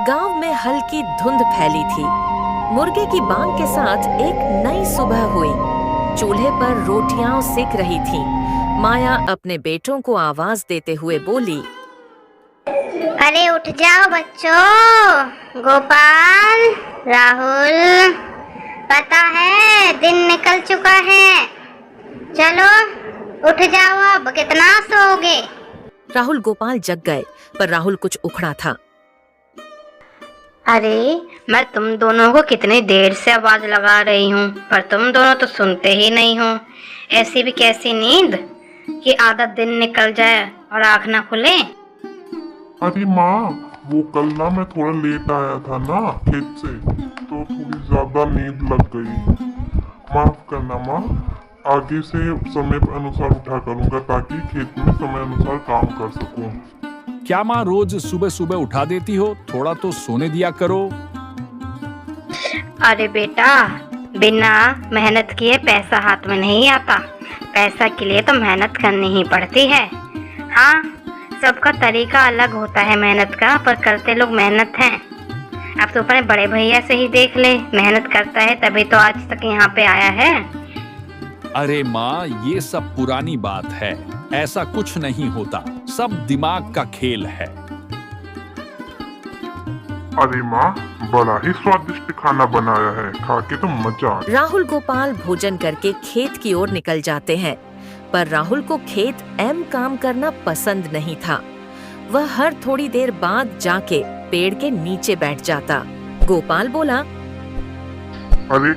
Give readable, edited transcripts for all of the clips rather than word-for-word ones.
गांव में हल्की धुंध फैली थी। मुर्गे की बांग के साथ एक नई सुबह हुई। चूल्हे पर रोटियां सिक रही थीं। माया अपने बेटों को आवाज देते हुए बोली, अरे उठ जाओ बच्चों, गोपाल, राहुल, पता है दिन निकल चुका है, चलो उठ जाओ, अब कितना सोओगे। राहुल गोपाल जग गए, पर राहुल कुछ उखड़ा था। अरे मैं तुम दोनों को कितनी देर से आवाज लगा रही हूँ, पर तुम दोनों तो सुनते ही नहीं हो। ऐसी भी कैसी नींद कि आधा दिन निकल जाए और आँख ना खुले। अरे माँ, वो कल ना मैं थोड़ा लेट आया था ना खेत से, तो थोड़ी ज्यादा नींद लग गई। माफ करना माँ, आगे से समय अनुसार उठा करूँगा ताकि खेत में समय अनुसार काम कर सकूँ। क्या माँ रोज सुबह सुबह उठा देती हो? थोड़ा तो सोने दिया करो। अरे बेटा, बिना मेहनत किए पैसा हाथ में नहीं आता। पैसा के लिए तो मेहनत करनी ही पड़ती है। हाँ, सबका तरीका अलग होता है मेहनत का, पर करते लोग मेहनत हैं। अब तो अपने बड़े भैया से ही देख ले, मेहनत करता है तभी तो आज तक यहाँ पे आया है। अरे माँ, ये सब पुरानी बात है, ऐसा कुछ नहीं होता, सब दिमाग का खेल है। अरे माँ, बड़ा ही स्वादिष्ट खाना बनाया है, खा के तो मजा आ। राहुल गोपाल भोजन करके खेत की ओर निकल जाते हैं, पर राहुल को खेत काम करना पसंद नहीं था। वह हर थोड़ी देर बाद जाके पेड़ के नीचे बैठ जाता। गोपाल बोला, अरे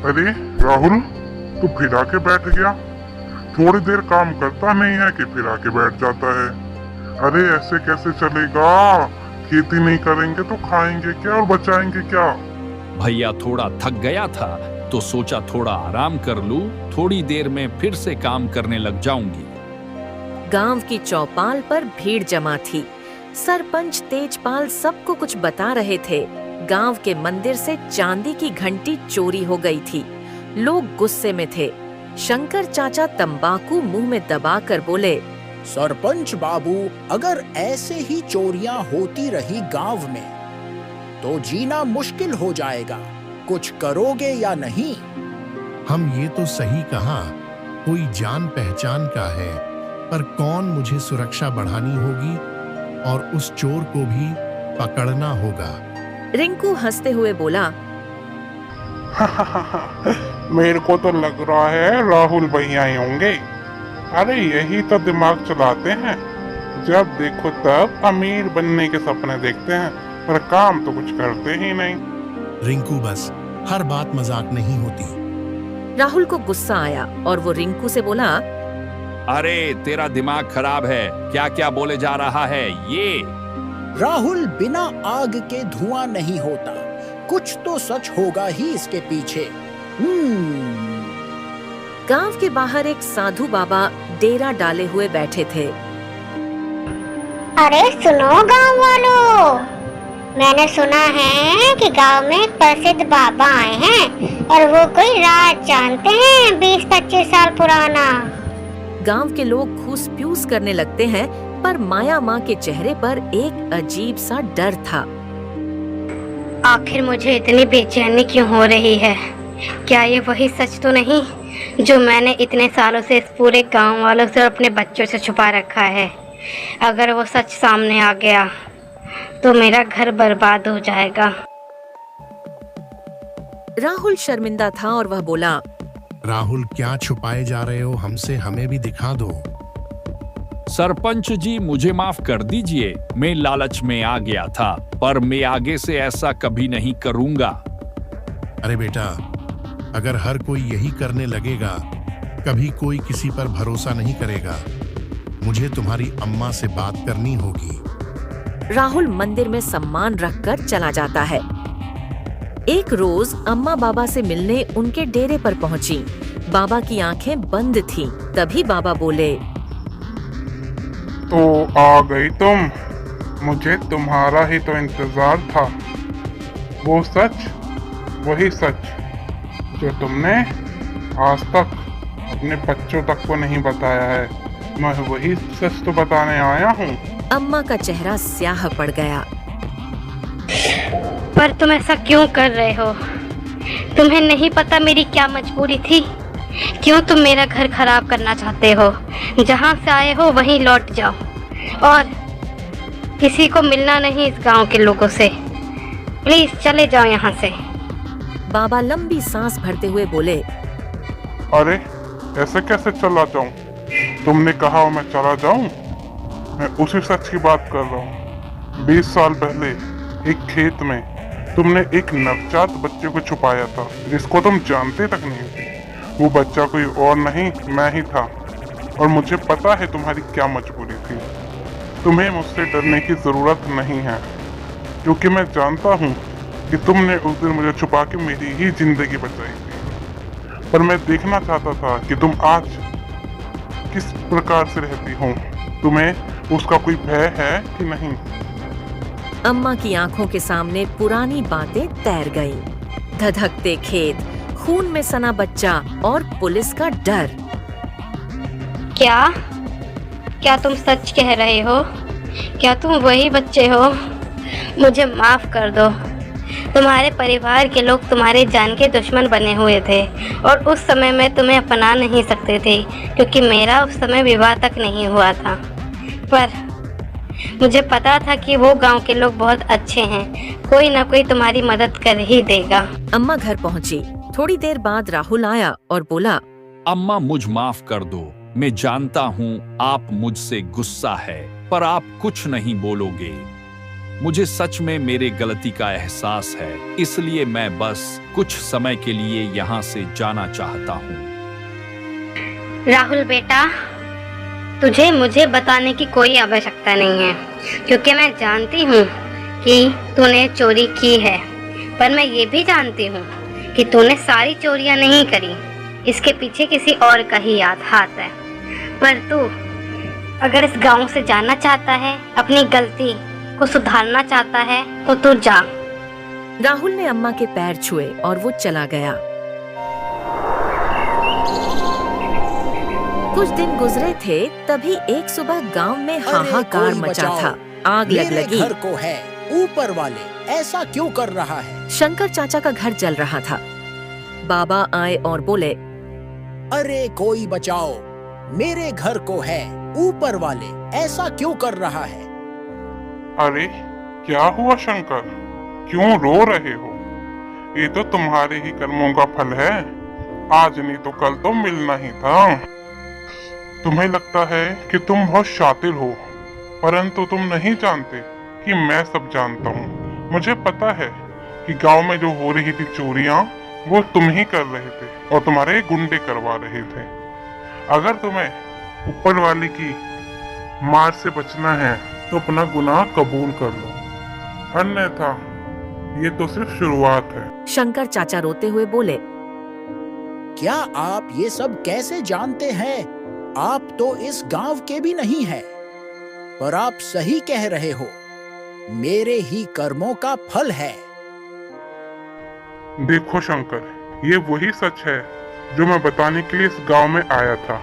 अरे राहुल, तू फिर आके बैठ गया। थोड़ी देर काम करता नहीं है कि फिर आके बैठ जाता है। अरे ऐसे कैसे चलेगा? खेती नहीं करेंगे तो खाएंगे क्या और बचाएंगे क्या? भैया थोड़ा थक गया था तो सोचा थोड़ा आराम कर लूं, थोड़ी देर में फिर से काम करने लग जाऊंगी। गांव की चौपाल पर भीड़ जमा थी। सरपंच तेजपाल सबको कुछ बता रहे थे। गांव के मंदिर से चांदी की घंटी चोरी हो गई थी। लोग गुस्से में थे। शंकर चाचा तंबाकू मुंह में दबाकर बोले, सरपंच बाबू, अगर ऐसे ही चोरियां होती रही गांव में तो जीना मुश्किल हो जाएगा। कुछ करोगे या नहीं? हम ये तो सही कहा, कोई जान पहचान का है, पर कौन? मुझे सुरक्षा बढ़ानी होगी और उस चोर को भी पकड़ना होगा। रिंकू हंसते हुए बोला, मेरे को तो लग रहा है राहुल भैया ही होंगे। अरे यही तो दिमाग चलाते हैं, जब देखो तब अमीर बनने के सपने देखते हैं, पर काम तो कुछ करते ही नहीं। रिंकू, बस हर बात मजाक नहीं होती। राहुल को गुस्सा आया और वो रिंकू से बोला, अरे तेरा दिमाग खराब है, क्या क्या बोले जा रहा है ये? राहुल, बिना आग के धुआं नहीं होता, कुछ तो सच होगा ही इसके पीछे। गांव के बाहर एक साधु बाबा डेरा डाले हुए बैठे थे। अरे सुनो गांव वालों, मैंने सुना है कि गांव में एक प्रसिद्ध बाबा आए हैं और वो कोई राज जानते हैं 20-25 साल पुराना। गांव के लोग घूस प्यूस करने लगते हैं, पर माया माँ के चेहरे पर एक अजीब सा डर था। आखिर मुझे इतनी बेचैनी क्यों हो रही है? क्या ये वही सच तो नहीं जो मैंने इतने सालों से इस पूरे गांव वालों से और अपने बच्चों से छुपा रखा है? अगर वो सच सामने आ गया तो मेरा घर बर्बाद हो जाएगा। राहुल शर्मिंदा था और वह बोला, राहुल, क्या छुपाए जा रहे हो हमसे? हमें भी दिखा दो। सरपंच जी, मुझे माफ कर दीजिए, मैं लालच में आ गया था, पर मैं आगे से ऐसा कभी नहीं करूंगा। अरे बेटा, अगर हर कोई यही करने लगेगा, कभी कोई किसी पर भरोसा नहीं करेगा। मुझे तुम्हारी अम्मा से बात करनी होगी। राहुल मंदिर में सम्मान रखकर चला जाता है। एक रोज अम्मा बाबा से मिलने उनके डेरे पर पहुंची। बाबा की आंखें बंद थीं। तभी बाबा बोले, तो आ गई तुम, मुझे तुम्हारा ही तो इंतजार था। वो सच, वही सच जो तुमने आज तक अपने बच्चों तक को नहीं बताया है। मैं वही सच तो बताने आया हूँ। अम्मा का चेहरा स्याह पड़ गया। पर तुम ऐसा क्यों कर रहे हो? तुम्हें नहीं पता मेरी क्या मजबूरी थी? क्यों तुम मेरा घर खराब करना चाहते हो? जहाँ से आए हो वहीं लौट जाओ और किसी को मिलना नहीं इस गांव के लोगों से। प्लीज चले जाओ यहाँ से। बाबा लंबी सांस भरते हुए बोले, अरे ऐसे कैसे चला जाऊं? तुमने कहा मैं चला जाऊं? मैं उसी सच की बात कर रहा हूँ। 20 साल पहले एक खेत में तुमने एक नवजात बच्चे को छुपाया था जिसको तुम जानते तक नहीं थे। वो बच्चा कोई और नहीं, मैं ही था। और मुझे पता है तुम्हारी क्या मजबूरी थी। तुम्हें मुझसे डरने की जरूरत नहीं है, क्योंकि मैं जानता हूँ कि तुमने उस दिन मुझे छुपा के मेरी ही जिंदगी बचाई थी। पर मैं देखना चाहता था कि तुम आज किस प्रकार से रहती हो। तुम्हें उसका कोई भय है कि नहीं? अम्मा की आंखों के सामने पुरानी बातें तैर गईं। धधकते खेत, खून में सना बच्चा और पुलिस का डर। क्या तुम सच कह रहे हो? क्या तुम वही बच्चे हो? मुझे माफ कर दो। तुम्हारे परिवार के लोग तुम्हारे जान के दुश्मन बने हुए थे और उस समय मैं तुम्हें अपना नहीं सकते थे, क्योंकि मेरा उस समय विवाह तक नहीं हुआ था। पर मुझे पता था कि वो गांव के लोग बहुत अच्छे हैं, कोई ना कोई तुम्हारी मदद कर ही देगा। अम्मा घर पहुंची। थोड़ी देर बाद राहुल आया और बोला, अम्मा मुझ माफ कर दो। मैं जानता हूँ आप मुझसे गुस्सा है, पर आप कुछ नहीं बोलोगे। मुझे सच में मेरे गलती का एहसास है, इसलिए मैं बस कुछ समय के लिए यहाँ से जाना चाहता हूँ। राहुल बेटा, तुझे मुझे बताने की कोई आवश्यकता नहीं है, क्योंकि मैं जानती हूँ कि तूने चोरी की है। पर मैं ये भी जानती हूँ कि तूने सारी चोरियाँ नहीं करी, इसके पीछे किसी और का ही हाथ है। पर तू अगर इस गांव से जाना चाहता है, अपनी गलती को सुधारना चाहता है, तो तू जा। राहुल ने अम्मा के पैर छुए और वो चला गया। कुछ दिन गुजरे थे, तभी एक सुबह गांव में हाहाकार मचा था। आग लग मेरे लगी। घर को है, ऊपर वाले ऐसा क्यों कर रहा है? शंकर चाचा का घर जल रहा था। बाबा आए और बोले, अरे कोई बचाओ, मेरे घर को है, ऊपर वाले ऐसा क्यों कर रहा है? अरे क्या हुआ शंकर, क्यों रो रहे हो? ये तो तुम्हारे ही कर्मों का फल है। आज नहीं तो कल तो मिलना ही था। तुम्हें लगता है कि तुम बहुत शातिर हो, परंतु तुम नहीं जानते कि मैं सब जानता हूँ। मुझे पता है कि गांव में जो हो रही थी चोरियां, वो तुम ही कर रहे थे और तुम्हारे गुंडे करवा रहे थे। अगर तुम्हें ऊपर वाले की मार से बचना है तो अपना गुनाह कबूल कर लो, अन्यथा ये तो सिर्फ शुरुआत है। शंकर चाचा रोते हुए बोले, क्या आप ये सब कैसे जानते हैं? आप तो इस गांव के भी नहीं हैं। पर आप सही कह रहे हो, मेरे ही कर्मों का फल है। देखो शंकर, ये वही सच है जो मैं बताने के लिए इस गांव में आया था।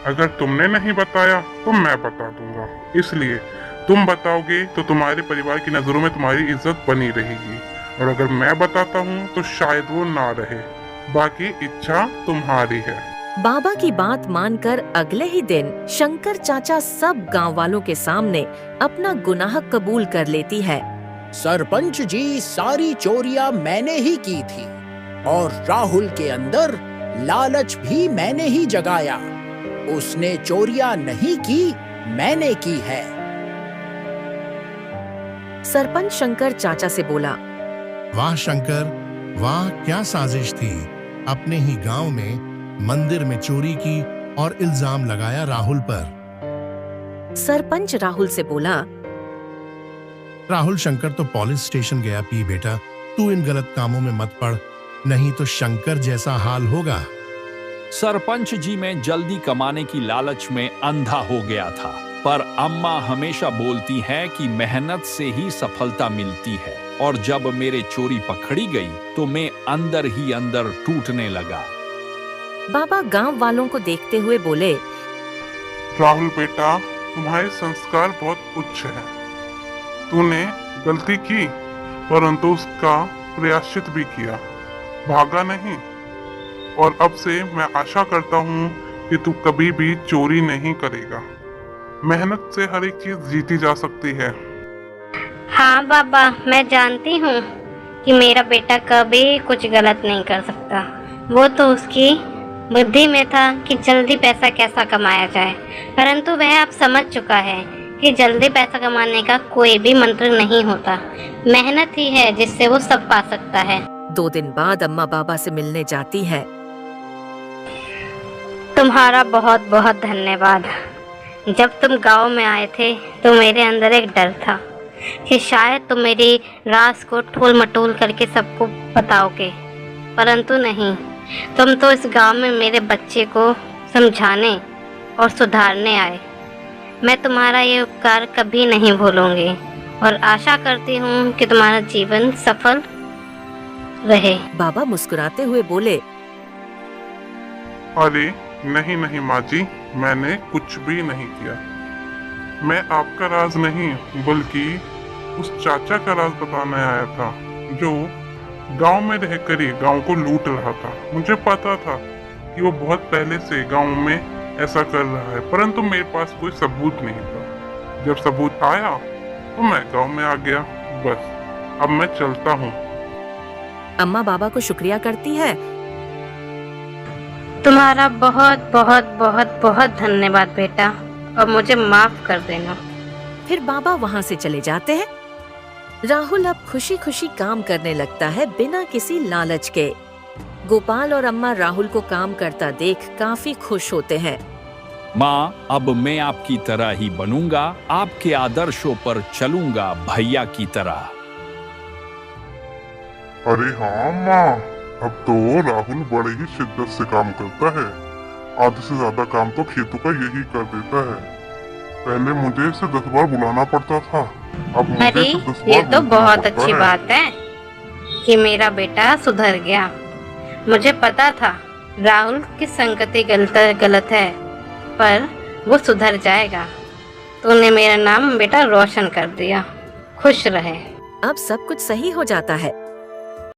अगर तुमने नहीं बताया तो मैं बता दूंगा। इसलिए तुम बताओगे तो तुम्हारे परिवार की नजरों में तुम्हारी इज्जत बनी रहेगी, और अगर मैं बताता हूँ तो शायद वो ना रहे। बाकी इच्छा तुम्हारी है। बाबा की बात मानकर अगले ही दिन शंकर चाचा सब गांव वालों के सामने अपना गुनाह कबूल कर लेती है। सरपंच जी, सारी चोरियां मैंने ही की थी और राहुल के अंदर लालच भी मैंने ही जगाया। उसने चोरियां नहीं की, मैंने की है। सरपंच शंकर चाचा से बोला, वाह शंकर, वाह क्या साजिश थी। अपने ही गांव में मंदिर में चोरी की और इल्जाम लगाया राहुल पर। सरपंच राहुल से बोला, राहुल, शंकर तो पुलिस स्टेशन गया। पी बेटा, तू इन गलत कामों में मत पड़, नहीं तो शंकर जैसा हाल होगा। सरपंच जी, मैं जल्दी कमाने की लालच में अंधा हो गया था, पर अम्मा हमेशा बोलती है कि मेहनत से ही सफलता मिलती है, और जब मेरे चोरी पकड़ी गई तो मैं अंदर ही अंदर टूटने लगा। बाबा गांव वालों को देखते हुए बोले, राहुल बेटा, तुम्हारे संस्कार बहुत उच्च है। तूने गलती की, परंतु उसका प्रायश्चित भी किया, भागा नहीं। और अब से मैं आशा करता हूँ कि तू कभी भी चोरी नहीं करेगा। मेहनत से हर एक चीज जीती जा सकती है। हाँ बाबा, मैं जानती हूँ कि मेरा बेटा कभी कुछ गलत नहीं कर सकता। वो तो उसकी बुद्धि में था कि जल्दी पैसा कैसा कमाया जाए, परंतु वह अब समझ चुका है कि जल्दी पैसा कमाने का कोई भी मंत्र नहीं होता। मेहनत ही है जिससे वो सब पा सकता है। 2 दिन बाद अम्मा बाबा से मिलने जाती है। तुम्हारा बहुत बहुत धन्यवाद। जब तुम गांव में आए थे तो मेरे अंदर एक डर था कि शायद तुम मेरी राज को ठोल मटोल करके सबको बताओगे, परंतु नहीं, तुम तो इस गांव में मेरे बच्चे को समझाने और सुधारने आए। मैं तुम्हारा ये उपकार कभी नहीं भूलूंगी और आशा करती हूँ कि तुम्हारा जीवन सफल रहे। बाबा मुस्कुराते हुए बोले, अरे नहीं नहीं माँ जी, मैंने कुछ भी नहीं किया। मैं आपका राज नहीं बल्कि उस चाचा का राज बताने आया था जो गांव में रहकर ही गांव को लूट रहा था। मुझे पता था कि वो बहुत पहले से गांव में ऐसा कर रहा है, परंतु मेरे पास कोई सबूत नहीं था। जब सबूत आया तो मैं गांव में आ गया। बस अब मैं चलता हूँ। अम्मा बाबा को शुक्रिया करती है। तुम्हारा बहुत बहुत बहुत बहुत धन्यवाद बेटा, और मुझे माफ कर देना। फिर बाबा वहाँ से चले जाते हैं। राहुल अब खुशी खुशी काम करने लगता है बिना किसी लालच के। गोपाल और अम्मा राहुल को काम करता देख काफी खुश होते हैं। माँ, अब मैं आपकी तरह ही बनूंगा, आपके आदर्शों पर चलूंगा भैया की तरह। अरे हाँ माँ, अब तो राहुल बड़े ही शिद्दत से काम करता है। आधे से ज्यादा काम तो खेतों का यही कर देता है। पहले मुझे इसे 10 बार बुलाना पड़ता था, अब मुझे अरे इसे 10 ये बार तो बुलाना बहुत पड़ता अच्छी है। बात है कि मेरा बेटा सुधर गया। मुझे पता था राहुल की संगति गलत है, पर वो सुधर जाएगा। तूने मेरा नाम बेटा रोशन कर दिया। खुश रहे। अब सब कुछ सही हो जाता है।